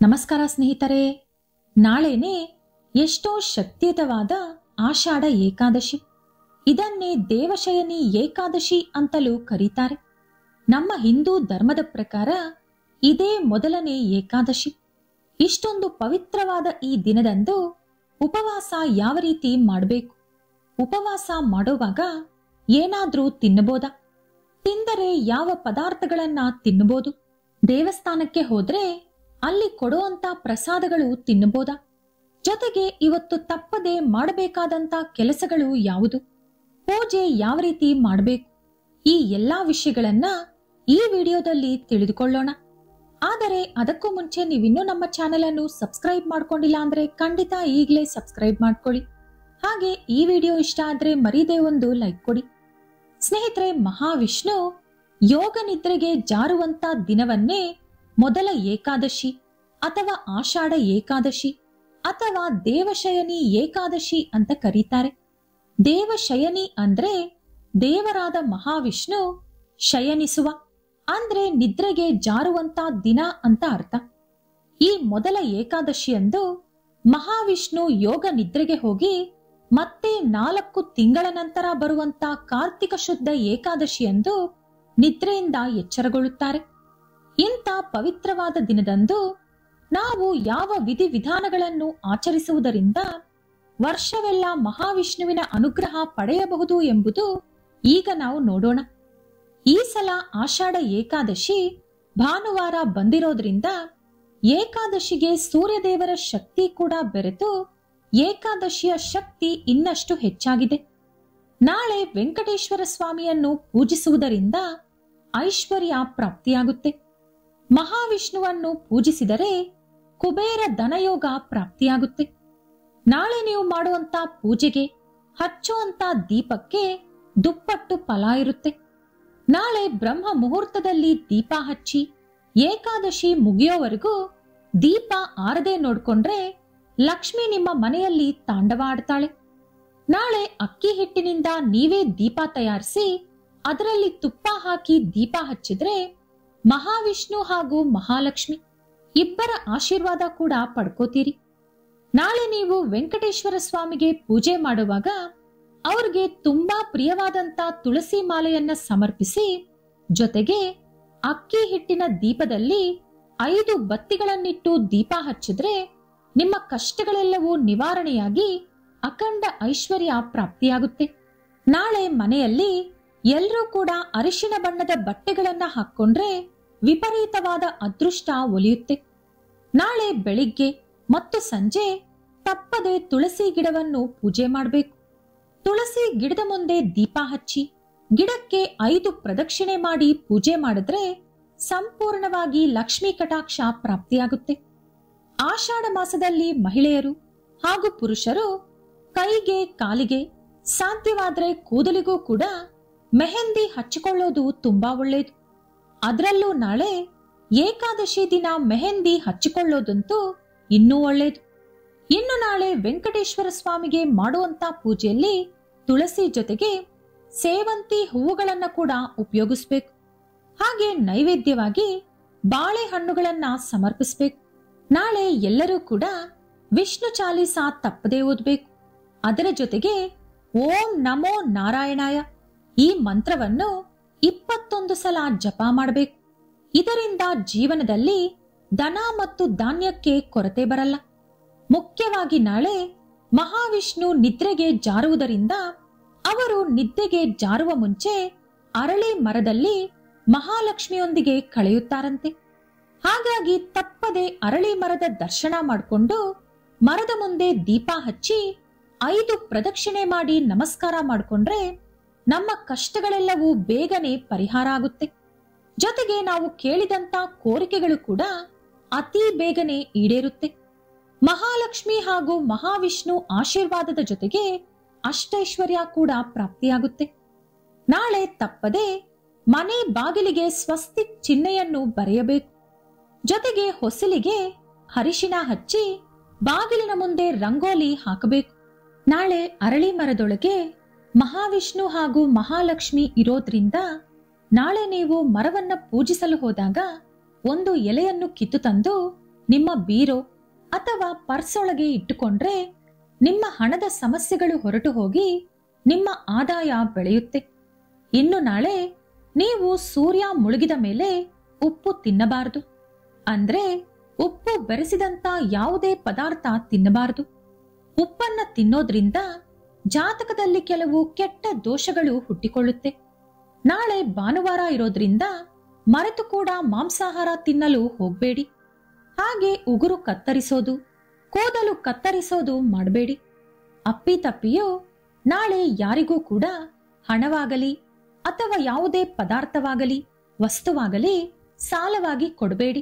ನಮಸ್ಕಾರ ಸ್ನೇಹಿತರೆ, ನಾಳೆನೇ ಎಷ್ಟೋ ಶಕ್ತಿಯುತವಾದ ಆಷಾಢ ಏಕಾದಶಿ. ಇದನ್ನೇ ದೇವಶಯನಿ ಏಕಾದಶಿ ಅಂತಲೂ ಕರೀತಾರೆ. ನಮ್ಮ ಹಿಂದೂ ಧರ್ಮದ ಪ್ರಕಾರ ಇದೇ ಮೊದಲನೇ ಏಕಾದಶಿ. ಇಷ್ಟೊಂದು ಪವಿತ್ರವಾದ ಈ ದಿನದಂದು ಉಪವಾಸ ಯಾವ ರೀತಿ ಮಾಡಬೇಕು? ಉಪವಾಸ ಮಾಡುವಾಗ ಏನಾದ್ರೂ ತಿನ್ನಬಹುದಾ? ತಿಂದರೆ ಯಾವ ಪದಾರ್ಥಗಳನ್ನ ತಿನ್ನಬಹುದು? ದೇವಸ್ಥಾನಕ್ಕೆ ಹೋದ್ರೆ ಅಲ್ಲಿ ಕೊಡುವಂತ ಪ್ರಸಾದಗಳು ತಿನ್ನಬಹುದಾ? ಜೊತೆಗೆ ಇವತ್ತು ತಪ್ಪದೆ ಮಾಡಬೇಕಾದಂತ ಕೆಲಸಗಳು ಯಾವುದು? ಪೂಜೆ ಯಾವ ರೀತಿ ಮಾಡಬೇಕು? ಈ ಎಲ್ಲಾ ವಿಷಯಗಳನ್ನ ಈ ವಿಡಿಯೋದಲ್ಲಿ ತಿಳಿದುಕೊಳ್ಳೋಣ. ಆದರೆ ಅದಕ್ಕೂ ಮುಂಚೆ ನೀವಿನ್ನೂ ನಮ್ಮ ಚಾನೆಲ್ ಅನ್ನು ಸಬ್ಸ್ಕ್ರೈಬ್ ಮಾಡ್ಕೊಂಡಿಲ್ಲ ಅಂದ್ರೆ ಖಂಡಿತ ಈಗಲೇ ಸಬ್ಸ್ಕ್ರೈಬ್ ಮಾಡ್ಕೊಳ್ಳಿ. ಹಾಗೆ ಈ ವಿಡಿಯೋ ಇಷ್ಟ ಆದ್ರೆ ಮರೀದೇ ಒಂದು ಲೈಕ್ ಕೊಡಿ. ಸ್ನೇಹಿತರೆ, ಮಹಾವಿಷ್ಣು ಯೋಗ ನಿದ್ರೆಗೆ ಜಾರುವಂತ ದಿನವನ್ನೇ ಮೊದಲ ಏಕಾದಶಿ ಅಥವಾ ಆಷಾಢ ಏಕಾದಶಿ ಅಥವಾ ದೇವಶಯನಿ ಏಕಾದಶಿ ಅಂತ ಕರೀತಾರೆ. ದೇವಶಯನಿ ಅಂದ್ರೆ ದೇವರಾದ ಮಹಾವಿಷ್ಣು ಶಯನಿಸುವ ಅಂದ್ರೆ ನಿದ್ರೆಗೆ ಜಾರುವಂತ ದಿನ ಅಂತ ಅರ್ಥ. ಈ ಮೊದಲ ಏಕಾದಶಿಯಂದು ಮಹಾವಿಷ್ಣು ಯೋಗ ನಿದ್ರೆಗೆ ಹೋಗಿ ಮತ್ತೆ 4 ತಿಂಗಳ ನಂತರ ಬರುವಂತ ಕಾರ್ತಿಕ ಶುದ್ಧ ಏಕಾದಶಿಯಂದು ನಿದ್ರೆಯಿಂದ ಎಚ್ಚರಗೊಳ್ಳುತ್ತಾರೆ. ಇಂಥ ಪವಿತ್ರವಾದ ದಿನದಂದು ನಾವು ಯಾವ ವಿಧಿವಿಧಾನಗಳನ್ನು ಆಚರಿಸುವುದರಿಂದ ವರ್ಷವೆಲ್ಲ ಮಹಾವಿಷ್ಣುವಿನ ಅನುಗ್ರಹ ಪಡೆಯಬಹುದು ಎಂಬುದು ಈಗ ನಾವು ನೋಡೋಣ. ಈ ಸಲ ಆಷಾಢ ಏಕಾದಶಿ ಭಾನುವಾರ ಬಂದಿರೋದ್ರಿಂದ ಏಕಾದಶಿಗೆ ಸೂರ್ಯದೇವರ ಶಕ್ತಿ ಕೂಡ ಬೆರೆತು ಏಕಾದಶಿಯ ಶಕ್ತಿ ಇನ್ನಷ್ಟು ಹೆಚ್ಚಾಗಿದೆ. ನಾಳೆ ವೆಂಕಟೇಶ್ವರ ಸ್ವಾಮಿಯನ್ನು ಪೂಜಿಸುವುದರಿಂದ ಐಶ್ವರ್ಯ ಪ್ರಾಪ್ತಿಯಾಗುತ್ತೆ. ಮಹಾವಿಷ್ಣುವನ್ನು ಪೂಜಿಸಿದರೆ ಕುಬೇರ ಧನಯೋಗ ಪ್ರಾಪ್ತಿಯಾಗುತ್ತೆ. ನಾಳೆ ನೀವು ಮಾಡುವಂತ ಪೂಜೆಗೆ ಹಚ್ಚುವಂತ ದೀಪಕ್ಕೆ ದುಪ್ಪಟ್ಟು ಫಲ ಇರುತ್ತೆ. ನಾಳೆ ಬ್ರಹ್ಮ ಮುಹೂರ್ತದಲ್ಲಿ ದೀಪ ಹಚ್ಚಿ ಏಕಾದಶಿ ಮುಗಿಯೋವರೆಗೂ ದೀಪ ಆರದೆ ನೋಡ್ಕೊಂಡ್ರೆ ಲಕ್ಷ್ಮಿ ನಿಮ್ಮ ಮನೆಯಲ್ಲಿ ತಾಂಡವ ಆಡ್ತಾಳೆ. ನಾಳೆ ಅಕ್ಕಿ ಹಿಟ್ಟಿನಿಂದ ನೀವೇ ದೀಪ ತಯಾರಿಸಿ ಅದರಲ್ಲಿ ತುಪ್ಪ ಹಾಕಿ ದೀಪ ಹಚ್ಚಿದ್ರೆ ಮಹಾವಿಷ್ಣು ಹಾಗೂ ಮಹಾಲಕ್ಷ್ಮಿ ಇಬ್ಬರ ಆಶೀರ್ವಾದ ಕೂಡ ಪಡ್ಕೋತೀರಿ. ನಾಳೆ ನೀವು ವೆಂಕಟೇಶ್ವರ ಸ್ವಾಮಿಗೆ ಪೂಜೆ ಮಾಡುವಾಗ ಅವ್ರಿಗೆ ತುಂಬಾ ಪ್ರಿಯವಾದಂತ ತುಳಸಿ ಮಾಲೆಯನ್ನ ಸಮರ್ಪಿಸಿ ಜೊತೆಗೆ ಅಕ್ಕಿ ಹಿಟ್ಟಿನ ದೀಪದಲ್ಲಿ 5 ಬತ್ತಿಗಳನ್ನಿಟ್ಟು ದೀಪ ಹಚ್ಚಿದ್ರೆ ನಿಮ್ಮ ಕಷ್ಟಗಳೆಲ್ಲವೂ ನಿವಾರಣೆಯಾಗಿ ಅಖಂಡ ಐಶ್ವರ್ಯ ಪ್ರಾಪ್ತಿಯಾಗುತ್ತೆ. ನಾಳೆ ಮನೆಯಲ್ಲಿ ಎಲ್ಲರೂ ಕೂಡ ಅರಿಶಿಣ ಬಣ್ಣದ ಬಟ್ಟೆಗಳನ್ನ ಹಾಕೊಂಡ್ರೆ ವಿಪರೀತವಾದ ಅದೃಷ್ಟ ಒಲಿಯುತ್ತೆ. ನಾಳೆ ಬೆಳಿಗ್ಗೆ ಮತ್ತು ಸಂಜೆ ತಪ್ಪದೆ ತುಳಸಿ ಗಿಡವನ್ನು ಪೂಜೆ ಮಾಡಬೇಕು. ತುಳಸಿ ಗಿಡದ ಮುಂದೆ ದೀಪ ಹಚ್ಚಿ ಗಿಡಕ್ಕೆ 5 ಪ್ರದಕ್ಷಿಣೆ ಮಾಡಿ ಪೂಜೆ ಮಾಡಿದ್ರೆ ಸಂಪೂರ್ಣವಾಗಿ ಲಕ್ಷ್ಮೀ ಕಟಾಕ್ಷ ಪ್ರಾಪ್ತಿಯಾಗುತ್ತೆ. ಆಷಾಢ ಮಾಸದಲ್ಲಿ ಮಹಿಳೆಯರು ಹಾಗೂ ಪುರುಷರು ಕೈಗೆ ಕಾಲಿಗೆ ಸಾಧ್ಯವಾದ್ರೆ ಕೂದಲಿಗೂ ಕೂಡ ಮೆಹಂದಿ ಹಚ್ಚಿಕೊಳ್ಳೋದು ತುಂಬಾ ಒಳ್ಳೆಯದು. ಅದರಲ್ಲೂ ನಾಳೆ ಏಕಾದಶಿ ದಿನ ಮೆಹಂದಿ ಹಚ್ಚಿಕೊಳ್ಳೋದಂತೂ ಇನ್ನೂ ಒಳ್ಳೆಯದು. ಇನ್ನು ನಾಳೆ ವೆಂಕಟೇಶ್ವರ ಸ್ವಾಮಿಗೆ ಮಾಡುವಂತ ಪೂಜೆಯಲ್ಲಿ ತುಳಸಿ ಜೊತೆಗೆ ಸೇವಂತಿ ಹೂವುಗಳನ್ನ ಕೂಡ ಉಪಯೋಗಿಸ್ಬೇಕು. ಹಾಗೆ ನೈವೇದ್ಯವಾಗಿ ಬಾಳೆಹಣ್ಣುಗಳನ್ನ ಸಮರ್ಪಿಸಬೇಕು. ನಾಳೆ ಎಲ್ಲರೂ ಕೂಡ ವಿಷ್ಣು ಚಾಲಿಸಾ ತಪ್ಪದೇ ಓದಬೇಕು. ಅದರ ಜೊತೆಗೆ ಓಂ ನಮೋ ನಾರಾಯಣಾಯ ಈ ಮಂತ್ರವನ್ನು 21 ಸಲ ಜಪ ಮಾಡಬೇಕು. ಇದರಿಂದ ಜೀವನದಲ್ಲಿ ಧನ ಮತ್ತು ಧಾನ್ಯಕ್ಕೆ ಕೊರತೆ ಬರಲ್ಲ. ಮುಖ್ಯವಾಗಿ ನಾಳೆ ಮಹಾವಿಷ್ಣು ನಿದ್ರೆಗೆ ಜಾರುವುದರಿಂದ ಅವರು ನಿದ್ದೆಗೆ ಜಾರುವ ಮುಂಚೆ ಅರಳಿ ಮರದಲ್ಲಿ ಮಹಾಲಕ್ಷ್ಮಿಯೊಂದಿಗೆ ಕಳೆಯುತ್ತಾರಂತೆ. ಹಾಗಾಗಿ ತಪ್ಪದೆ ಅರಳಿ ಮರದ ದರ್ಶನ ಮಾಡಿಕೊಂಡು ಮರದ ಮುಂದೆ ದೀಪ ಹಚ್ಚಿ 5 ಪ್ರದಕ್ಷಿಣೆ ಮಾಡಿ ನಮಸ್ಕಾರ ಮಾಡಿಕೊಂಡ್ರೆ ನಮ್ಮ ಕಷ್ಟಗಳೆಲ್ಲವೂ ಬೇಗನೆ ಪರಿಹಾರ ಆಗುತ್ತೆ. ಜೊತೆಗೆ ನಾವು ಕೇಳಿದಂತ ಕೋರಿಕೆಗಳು ಕೂಡ ಅತಿ ಬೇಗನೆ ಈಡೇರುತ್ತೆ. ಮಹಾಲಕ್ಷ್ಮಿ ಹಾಗೂ ಮಹಾವಿಷ್ಣು ಆಶೀರ್ವಾದದ ಜೊತೆಗೆ ಅಷ್ಟೈಶ್ವರ್ಯ ಕೂಡ ಪ್ರಾಪ್ತಿಯಾಗುತ್ತೆ. ನಾಳೆ ತಪ್ಪದೆ ಮನೆ ಬಾಗಿಲಿಗೆ ಸ್ವಸ್ತಿಕ್ ಚಿಹ್ನೆಯನ್ನು ಬರೆಯಬೇಕು. ಜೊತೆಗೆ ಹೊಸಲಿಗೆ ಅರಿಶಿಣ ಹಚ್ಚಿ ಬಾಗಿಲಿನ ಮುಂದೆ ರಂಗೋಲಿ ಹಾಕಬೇಕು. ನಾಳೆ ಅರಳಿ ಮರದೊಳಗೆ ಮಹಾವಿಷ್ಣು ಹಾಗೂ ಮಹಾಲಕ್ಷ್ಮಿ ಇರೋದ್ರಿಂದ ನಾಳೆ ನೀವು ಮರವನ್ನ ಪೂಜಿಸಲು ಹೋದಾಗ ಒಂದು ಎಲೆಯನ್ನು ಕಿತ್ತು ತಂದು ನಿಮ್ಮ ಬೀರೋ ಅಥವಾ ಪರ್ಸೊಳಗೆ ಇಟ್ಟುಕೊಂಡ್ರೆ ನಿಮ್ಮ ಹಣದ ಸಮಸ್ಯೆಗಳು ಹೊರಟು ಹೋಗಿ ನಿಮ್ಮ ಆದಾಯ ಬೆಳೆಯುತ್ತೆ. ಇನ್ನು ನಾಳೆ ನೀವು ಸೂರ್ಯ ಮುಳುಗಿದ ಮೇಲೆ ಉಪ್ಪು ತಿನ್ನಬಾರದು. ಅಂದ್ರೆ ಉಪ್ಪು ಬೆರೆಸಿದಂತ ಯಾವುದೇ ಪದಾರ್ಥ ತಿನ್ನಬಾರದು. ಉಪ್ಪನ್ನ ತಿನ್ನೋದ್ರಿಂದ ಜಾತಕದಲ್ಲಿ ಕೆಲವು ಕೆಟ್ಟ ದೋಷಗಳು ಹುಟ್ಟಿಕೊಳ್ಳುತ್ತೆ. ನಾಳೆ ಭಾನುವಾರ ಇರೋದ್ರಿಂದ ಮರೆತು ಕೂಡ ಮಾಂಸಾಹಾರ ತಿನ್ನಲು ಹೋಗ್ಬೇಡಿ. ಹಾಗೆ ಉಗುರು ಕತ್ತರಿಸೋದು, ಕೂದಲು ಕತ್ತರಿಸೋದು ಮಾಡಬೇಡಿ. ಅಪ್ಪಿತಪ್ಪಿಯೋ ನಾಳೆ ಯಾರಿಗೂ ಕೂಡ ಹಣವಾಗಲಿ ಅಥವಾ ಯಾವುದೇ ಪದಾರ್ಥವಾಗಲಿ ವಸ್ತುವಾಗಲಿ ಸಾಲವಾಗಿ ಕೊಡಬೇಡಿ.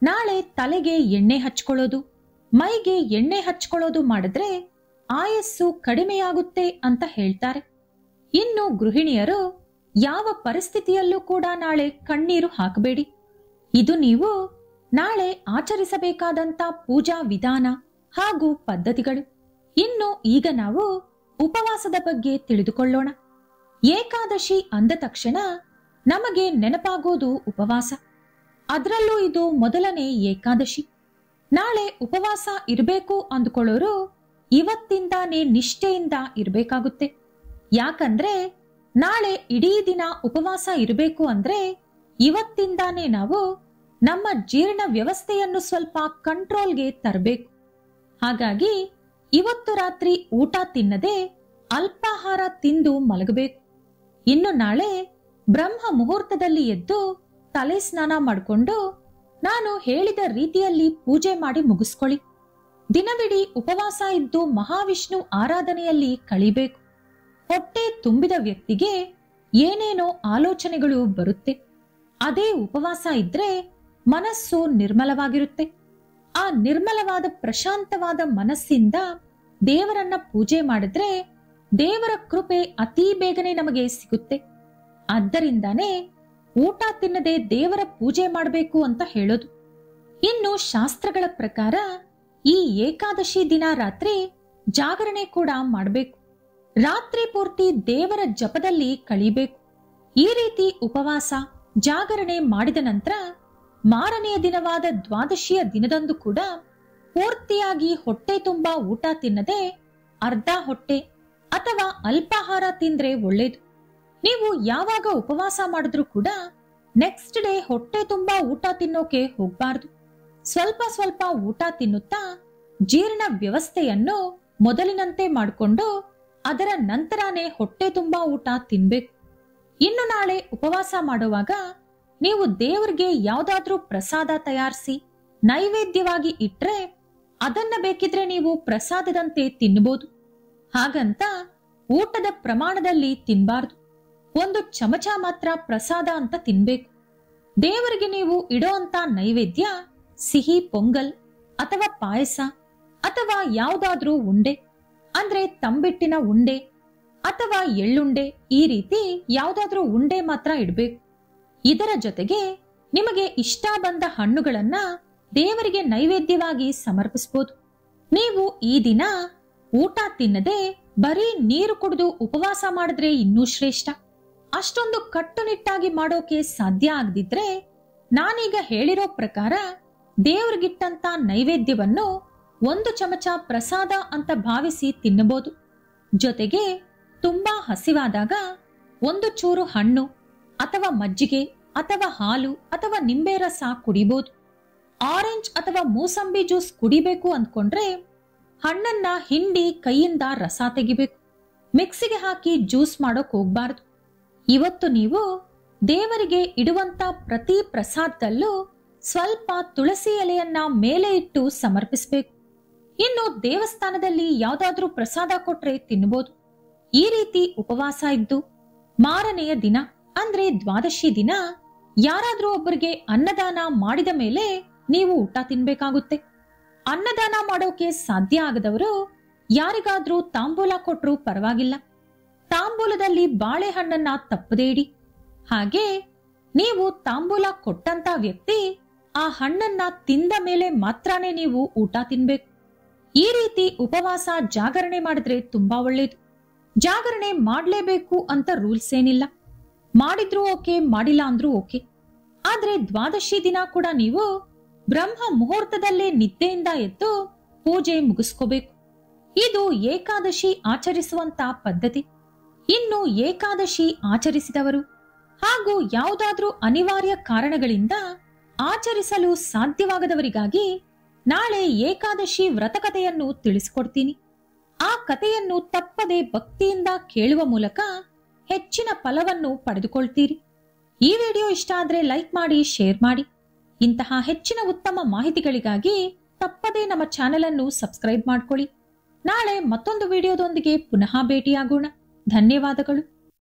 ನಾಳೆ ತಲೆಗೆ ಎಣ್ಣೆ ಹಚ್ಕೊಳ್ಳೋದು, ಮೈಗೆ ಎಣ್ಣೆ ಹಚ್ಕೊಳ್ಳೋದು ಮಾಡಿದ್ರೆ ಆಯಸ್ಸು ಕಡಿಮೆಯಾಗುತ್ತೆ ಅಂತ ಹೇಳ್ತಾರೆ. ಇನ್ನು ಗೃಹಿಣಿಯರು ಯಾವ ಪರಿಸ್ಥಿತಿಯಲ್ಲೂ ಕೂಡ ನಾಳೆ ಕಣ್ಣೀರು ಹಾಕಬೇಡಿ. ಇದು ನೀವು ನಾಳೆ ಆಚರಿಸಬೇಕಾದಂತ ಪೂಜಾ ವಿಧಾನ ಹಾಗೂ ಪದ್ಧತಿಗಳು. ಇನ್ನು ಈಗ ನಾವು ಉಪವಾಸದ ಬಗ್ಗೆ ತಿಳಿದುಕೊಳ್ಳೋಣ. ಏಕಾದಶಿ ಅಂದ ತಕ್ಷಣ ನಮಗೆ ನೆನಪಾಗೋದು ಉಪವಾಸ. ಅದರಲ್ಲೂ ಇದು ಮೊದಲನೇ ಏಕಾದಶಿ. ನಾಳೆ ಉಪವಾಸ ಇರಬೇಕು ಅಂದುಕೊಳ್ಳೋರು ಇವತ್ತಿಂದಾನೇ ನಿಷ್ಠೆಯಿಂದ ಇರಬೇಕಾಗುತ್ತೆ. ಯಾಕಂದ್ರೆ ನಾಳೆ ಇಡೀ ದಿನ ಉಪವಾಸ ಇರಬೇಕು ಅಂದ್ರೆ ಇವತ್ತಿಂದಾನೇ ನಾವು ನಮ್ಮ ಜೀರ್ಣ ವ್ಯವಸ್ಥೆಯನ್ನು ಸ್ವಲ್ಪ ಕಂಟ್ರೋಲ್ಗೆ ತರಬೇಕು. ಹಾಗಾಗಿ ಇವತ್ತು ರಾತ್ರಿ ಊಟ ತಿನ್ನದೆ ಅಲ್ಪಾಹಾರ ತಿಂದು ಮಲಗಬೇಕು. ಇನ್ನು ನಾಳೆ ಬ್ರಹ್ಮ ಮುಹೂರ್ತದಲ್ಲಿ ಎದ್ದು ತಲೆ ಸ್ನಾನ ಮಾಡಿಕೊಂಡು ನಾನು ಹೇಳಿದ ರೀತಿಯಲ್ಲಿ ಪೂಜೆ ಮಾಡಿ ಮುಗಿಸ್ಕೊಳ್ಳಿ. ದಿನವಿಡೀ ಉಪವಾಸ ಇದ್ದು ಮಹಾವಿಷ್ಣು ಆರಾಧನೆಯಲ್ಲಿ ಕಳಿಬೇಕು. ಹೊಟ್ಟೆ ತುಂಬಿದ ವ್ಯಕ್ತಿಗೆ ಏನೇನೋ ಆಲೋಚನೆಗಳು ಬರುತ್ತೆ. ಅದೇ ಉಪವಾಸ ಇದ್ರೆ ಮನಸ್ಸು ನಿರ್ಮಲವಾಗಿರುತ್ತೆ. ಆ ನಿರ್ಮಲವಾದ ಪ್ರಶಾಂತವಾದ ಮನಸ್ಸಿಂದ ದೇವರನ್ನ ಪೂಜೆ ಮಾಡಿದ್ರೆ ದೇವರ ಕೃಪೆ ಅತೀ ಬೇಗನೆ ನಮಗೆ ಸಿಗುತ್ತೆ. ಆದ್ದರಿಂದಾನೇ ಊಟ ತಿನ್ನದೆ ದೇವರ ಪೂಜೆ ಮಾಡಬೇಕು ಅಂತ ಹೇಳೋದು. ಇನ್ನು ಶಾಸ್ತ್ರಗಳ ಪ್ರಕಾರ ಈ ಏಕಾದಶಿ ದಿನ ರಾತ್ರಿ ಜಾಗರಣೆ ಕೂಡ ಮಾಡಬೇಕು. ರಾತ್ರಿ ಪೂರ್ತಿ ದೇವರ ಜಪದಲ್ಲಿ ಕಳೀಬೇಕು. ಈ ರೀತಿ ಉಪವಾಸ ಜಾಗರಣೆ ಮಾಡಿದ ನಂತರ ಮಾರನೆಯ ದಿನವಾದ ದ್ವಾದಶಿಯ ದಿನದಂದು ಕೂಡ ಪೂರ್ತಿಯಾಗಿ ಹೊಟ್ಟೆ ತುಂಬಾ ಊಟ ತಿನ್ನದೆ ಅರ್ಧ ಹೊಟ್ಟೆ ಅಥವಾ ಅಲ್ಪಾಹಾರ ತಿಂದ್ರೆ ಒಳ್ಳೇದು. ನೀವು ಯಾವಾಗ ಉಪವಾಸ ಮಾಡಿದ್ರೂ ಕೂಡ ನೆಕ್ಸ್ಟ್ ಡೇ ಹೊಟ್ಟೆ ತುಂಬಾ ಊಟ ತಿನ್ನೋಕೆ ಹೋಗ್ಬಾರ್ದು. ಸ್ವಲ್ಪ ಸ್ವಲ್ಪ ಊಟ ತಿನ್ನುತ್ತಾ ಜೀರ್ಣ ವ್ಯವಸ್ಥೆಯನ್ನು ಮೊದಲಿನಂತೆ ಮಾಡಿಕೊಂಡು ಅದರ ನಂತರನೇ ಹೊಟ್ಟೆ ತುಂಬಾ ಊಟ ತಿನ್ಬೇಕು. ಇನ್ನು ನಾಳೆ ಉಪವಾಸ ಮಾಡುವಾಗ ನೀವು ದೇವರಿಗೆ ಯಾವ್ದಾದ್ರೂ ಪ್ರಸಾದ ತಯಾರಿಸಿ ನೈವೇದ್ಯವಾಗಿ ಇಟ್ರೆ ಅದನ್ನ ಬೇಕಿದ್ರೆ ನೀವು ಪ್ರಸಾದದಂತೆ ತಿನ್ನಬಹುದು. ಹಾಗಂತ ಊಟದ ಪ್ರಮಾಣದಲ್ಲಿ ತಿನ್ಬಾರ್ದು. ಒಂದು ಚಮಚ ಮಾತ್ರ ಪ್ರಸಾದ ಅಂತ ತಿನ್ಬೇಕು. ದೇವರಿಗೆ ನೀವು ಇಡೋ ಅಂತ ನೈವೇದ್ಯ ಸಿಹಿ ಪೊಂಗಲ್ ಅಥವಾ ಪಾಯಸ ಅಥವಾ ಯಾವುದಾದ್ರೂ ಉಂಡೆ ಅಂದ್ರೆ ತಂಬಿಟ್ಟಿನ ಉಂಡೆ ಅಥವಾ ಎಳ್ಳುಂಡೆ, ಈ ರೀತಿ ಯಾವುದಾದ್ರೂ ಉಂಡೆ ಮಾತ್ರ ಇಡಬೇಕು. ಇದರ ಜೊತೆಗೆ ನಿಮಗೆ ಇಷ್ಟ ಬಂದ ಹಣ್ಣುಗಳನ್ನ ದೇವರಿಗೆ ನೈವೇದ್ಯವಾಗಿ ಸಮರ್ಪಿಸಬಹುದು. ನೀವು ಈ ದಿನ ಊಟ ತಿನ್ನದೆ ಬರೀ ನೀರು ಕುಡಿದು ಉಪವಾಸ ಮಾಡಿದ್ರೆ ಇನ್ನೂ ಶ್ರೇಷ್ಠ. ಅಷ್ಟೊಂದು ಕಟ್ಟುನಿಟ್ಟಾಗಿ ಮಾಡೋಕೆ ಸಾಧ್ಯ ಆಗದಿದ್ರೆ ನಾನೀಗ ಹೇಳಿರೋ ಪ್ರಕಾರ ದೇವರಿಗಿಟ್ಟಂತ ನೈವೇದ್ಯವನ್ನು ಒಂದು ಚಮಚ ಪ್ರಸಾದ ಅಂತ ಭಾವಿಸಿ ತಿನ್ನಬಹುದು. ಜೊತೆಗೆ ತುಂಬಾ ಹಸಿವಾದಾಗ ಒಂದು ಚೂರು ಹಣ್ಣು ಅಥವಾ ಮಜ್ಜಿಗೆ ಅಥವಾ ಹಾಲು ಅಥವಾ ನಿಂಬೆ ರಸ ಕುಡಿಬಹುದು. ಆರೆಂಜ್ ಅಥವಾ ಮೂಸಂಬಿ ಜ್ಯೂಸ್ ಕುಡಿಬೇಕು ಅಂದ್ಕೊಂಡ್ರೆ ಹಣ್ಣನ್ನ ಹಿಂಡಿ ಕೈಯಿಂದ ರಸ ತೆಗಿಬೇಕು. ಮಿಕ್ಸಿಗೆ ಹಾಕಿ ಜ್ಯೂಸ್ ಮಾಡೋಕ್ ಹೋಗ್ಬಾರ್ದು. ಇವತ್ತು ನೀವು ದೇವರಿಗೆ ಇಡುವಂತ ಪ್ರತಿ ಪ್ರಸಾದದಲ್ಲೂ ಸ್ವಲ್ಪ ತುಳಸಿ ಎಲೆಯನ್ನ ಮೇಲೆ ಇಟ್ಟು ಸಮರ್ಪಿಸಬೇಕು. ಇನ್ನು ದೇವಸ್ಥಾನದಲ್ಲಿ ಯಾವ್ದಾದ್ರೂ ಪ್ರಸಾದ ಕೊಟ್ರೆ ತಿನ್ನಬಹುದು. ಈ ರೀತಿ ಉಪವಾಸ ಇದ್ದು ಮಾರನೆಯ ದಿನ ಅಂದ್ರೆ ದ್ವಾದಶಿ ದಿನ ಯಾರಾದ್ರೂ ಒಬ್ಬರಿಗೆ ಅನ್ನದಾನ ಮಾಡಿದ ಮೇಲೆ ನೀವು ಊಟ ತಿನ್ಬೇಕಾಗುತ್ತೆ. ಅನ್ನದಾನ ಮಾಡೋಕೆ ಸಾಧ್ಯ ಆಗದವರು ಯಾರಿಗಾದ್ರೂ ತಾಂಬೂಲ ಕೊಟ್ರೂ ಪರವಾಗಿಲ್ಲ. ತಾಂಬೂಲದಲ್ಲಿ ಬಾಳೆಹಣ್ಣನ್ನ ತಪ್ಪದೇ ಇಡಿ. ಹಾಗೆ ನೀವು ತಾಂಬೂಲ ಕೊಟ್ಟಂತ ವ್ಯಕ್ತಿ ಆ ಹಣ್ಣನ್ನ ತಿಂದ ಮೇಲೆ ಮಾತ್ರನೇ ನೀವು ಊಟ ತಿನ್ಬೇಕು. ಈ ರೀತಿ ಉಪವಾಸ ಜಾಗರಣೆ ಮಾಡಿದ್ರೆ ತುಂಬಾ ಒಳ್ಳೇದು. ಜಾಗರಣೆ ಮಾಡ್ಲೇಬೇಕು ಅಂತ ರೂಲ್ಸ್ ಏನಿಲ್ಲ. ಮಾಡಿದ್ರೂ ಓಕೆ, ಮಾಡಿಲ್ಲ ಅಂದ್ರೂ ಓಕೆ. ಆದ್ರೆ ದ್ವಾದಶಿ ದಿನ ಕೂಡ ನೀವು ಬ್ರಹ್ಮ ಮುಹೂರ್ತದಲ್ಲೇ ನಿದ್ದೆಯಿಂದ ಎದ್ದು ಪೂಜೆ ಮುಗಿಸ್ಕೋಬೇಕು. ಇದು ಏಕಾದಶಿ ಆಚರಿಸುವಂತ ಪದ್ಧತಿ. ಇನ್ನು ಏಕಾದಶಿ ಆಚರಿಸಿದವರು ಹಾಗೂ ಯಾವುದಾದ್ರೂ ಅನಿವಾರ್ಯ ಕಾರಣಗಳಿಂದ ಆಚರಿಸಲು ಸಾಧ್ಯವಾಗದವರಿಗಾಗಿ ನಾಳೆ ಏಕಾದಶಿ ವ್ರತಕಥೆಯನ್ನು ತಿಳಿಸಿಕೊಡ್ತೀನಿ. ಆ ಕಥೆಯನ್ನು ತಪ್ಪದೆ ಭಕ್ತಿಯಿಂದ ಕೇಳುವ ಮೂಲಕ ಹೆಚ್ಚಿನ ಫಲವನ್ನು ಪಡೆದುಕೊಳ್ತೀರಿ. ಈ ವಿಡಿಯೋ ಇಷ್ಟ ಆದ್ರೆ ಲೈಕ್ ಮಾಡಿ, ಶೇರ್ ಮಾಡಿ. ಇಂತಹ ಹೆಚ್ಚಿನ ಉತ್ತಮ ಮಾಹಿತಿಗಳಿಗಾಗಿ ತಪ್ಪದೇ ನಮ್ಮ ಚಾನೆಲ್ ಅನ್ನು ಸಬ್ಸ್ಕ್ರೈಬ್ ಮಾಡ್ಕೊಳ್ಳಿ. ನಾಳೆ ಮತ್ತೊಂದು ವಿಡಿಯೋದೊಂದಿಗೆ ಪುನಃ ಭೇಟಿಯಾಗೋಣ. ಧನ್ಯವಾದಗಳು.